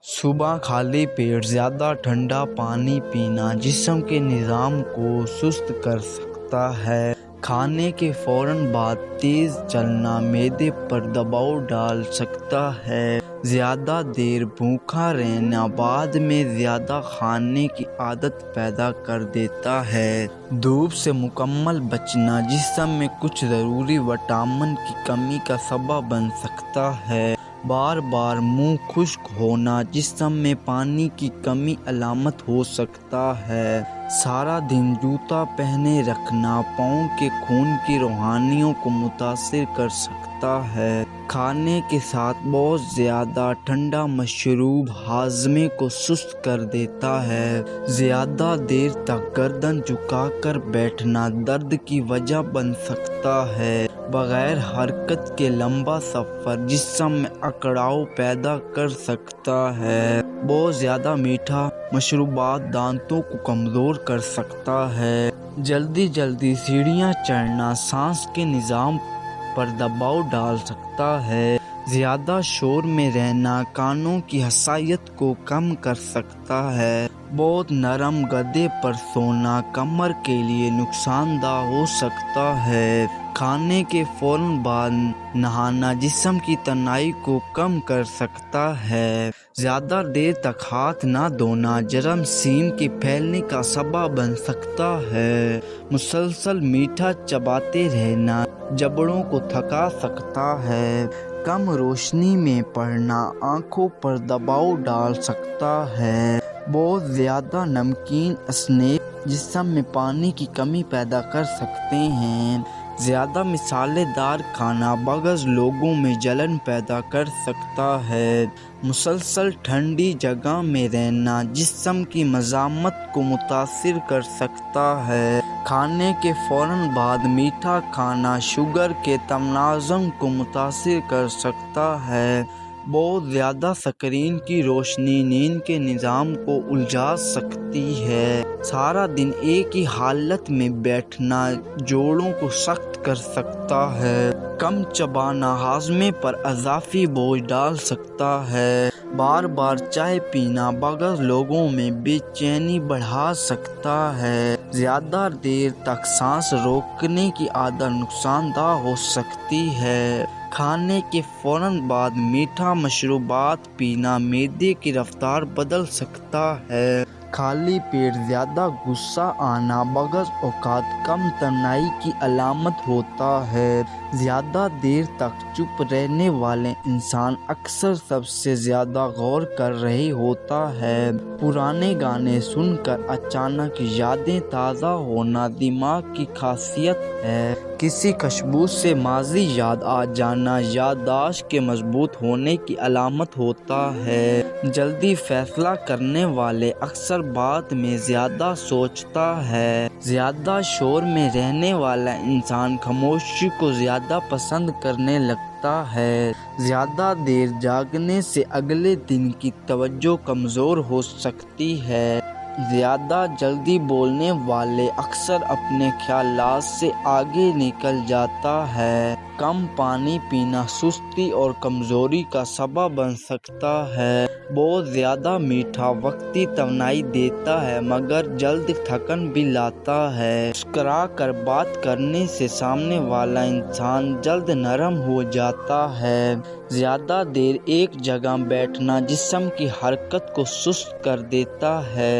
صبح خالی پیٹ زیادہ ٹھنڈا پانی پینا جسم کے نظام کو سست کر سکتا ہے۔ کھانے کے فوراً بعد تیز چلنا معدے پر دباؤ ڈال سکتا ہے۔ زیادہ دیر بھوکا رہنا بعد میں زیادہ کھانے کی عادت پیدا کر دیتا ہے۔ دھوپ سے مکمل بچنا جسم میں کچھ ضروری وٹامن کی کمی کا سبب بن سکتا ہے۔ بار بار منہ خشک ہونا جسم میں پانی کی کمی علامت ہو سکتا ہے۔ سارا دن جوتا پہنے رکھنا پاؤں کے خون کی رواریوں کو متاثر کر سکتا ہے۔ کھانے کے ساتھ بہت زیادہ ٹھنڈا مشروب ہاضمے کو سست کر دیتا ہے۔ زیادہ دیر تک گردن جھکا کر بیٹھنا درد کی وجہ بن سکتا ہے۔ بغیر حرکت کے لمبا سفر جسم میں اکڑاؤ پیدا کر سکتا ہے۔ بہت زیادہ میٹھا مشروبات دانتوں کو کمزور کر سکتا ہے۔ جلدی سیڑھیاں چڑھنا سانس کے نظام پر دباؤ ڈال سکتا ہے۔ زیادہ شور میں رہنا کانوں کی حساسیت کو کم کر سکتا ہے۔ بہت نرم گدے پر سونا کمر کے لیے نقصان دہ ہو سکتا ہے۔ کھانے کے فوراً بعد نہانا جسم کی تنائی کو کم کر سکتا ہے۔ زیادہ دیر تک ہاتھ نہ دھونا جراثیم کے پھیلنے کا سبب بن سکتا ہے۔ مسلسل میٹھا چباتے رہنا جبڑوں کو تھکا سکتا ہے۔ کم روشنی میں پڑھنا آنکھوں پر دباؤ ڈال سکتا ہے۔ بہت زیادہ نمکین اسنیک جسم میں پانی کی کمی پیدا کر سکتے ہیں۔ زیادہ مسالے دار کھانا بعض لوگوں میں جلن پیدا کر سکتا ہے۔ مسلسل ٹھنڈی جگہ میں رہنا جسم کی مزاحمت کو متاثر کر سکتا ہے۔ کھانے کے فوراً بعد میٹھا کھانا شوگر کے توازن کو متاثر کر سکتا ہے۔ بہت زیادہ اسکرین کی روشنی نیند کے نظام کو الجھا سکتی ہے۔ سارا دن ایک ہی حالت میں بیٹھنا جوڑوں کو سخت کر سکتا ہے۔ کم چبانا ہاضمے پر اضافی بوجھ ڈال سکتا ہے۔ بار بار چائے پینا بعض لوگوں میں بے چینی بڑھا سکتا ہے۔ زیادہ دیر تک سانس روکنے کی عادت نقصان دہ ہو سکتی ہے۔ کھانے کے فوراً بعد میٹھا مشروبات پینا معدے کی رفتار بدل سکتا ہے۔ خالی پیٹ زیادہ غصہ آنا بعض اوقات کم توانائی کی علامت ہوتا ہے۔ زیادہ دیر تک چپ رہنے والے انسان اکثر سب سے زیادہ غور کر رہے ہوتا ہے۔ پرانے گانے سن کر اچانک یادیں تازہ ہونا دماغ کی خاصیت ہے۔ کسی خوشبو سے ماضی یاد آ جانا یادداشت کے مضبوط ہونے کی علامت ہوتا ہے۔ جلدی فیصلہ کرنے والے اکثر بعد میں زیادہ سوچتا ہے۔ زیادہ شور میں رہنے والا انسان خاموشی کو زیادہ پسند کرنے لگتا ہے۔ زیادہ دیر جاگنے سے اگلے دن کی توجہ کمزور ہو سکتی ہے۔ زیادہ جلدی بولنے والے اکثر اپنے خیالات سے آگے نکل جاتا ہے۔ کم پانی پینا سستی اور کمزوری کا سبب بن سکتا ہے۔ بہت زیادہ میٹھا وقتی توانائی دیتا ہے مگر جلد تھکن بھی لاتا ہے۔ مسکرا کر بات کرنے سے سامنے والا انسان جلد نرم ہو جاتا ہے۔ زیادہ دیر ایک جگہ بیٹھنا جسم کی حرکت کو سست کر دیتا ہے۔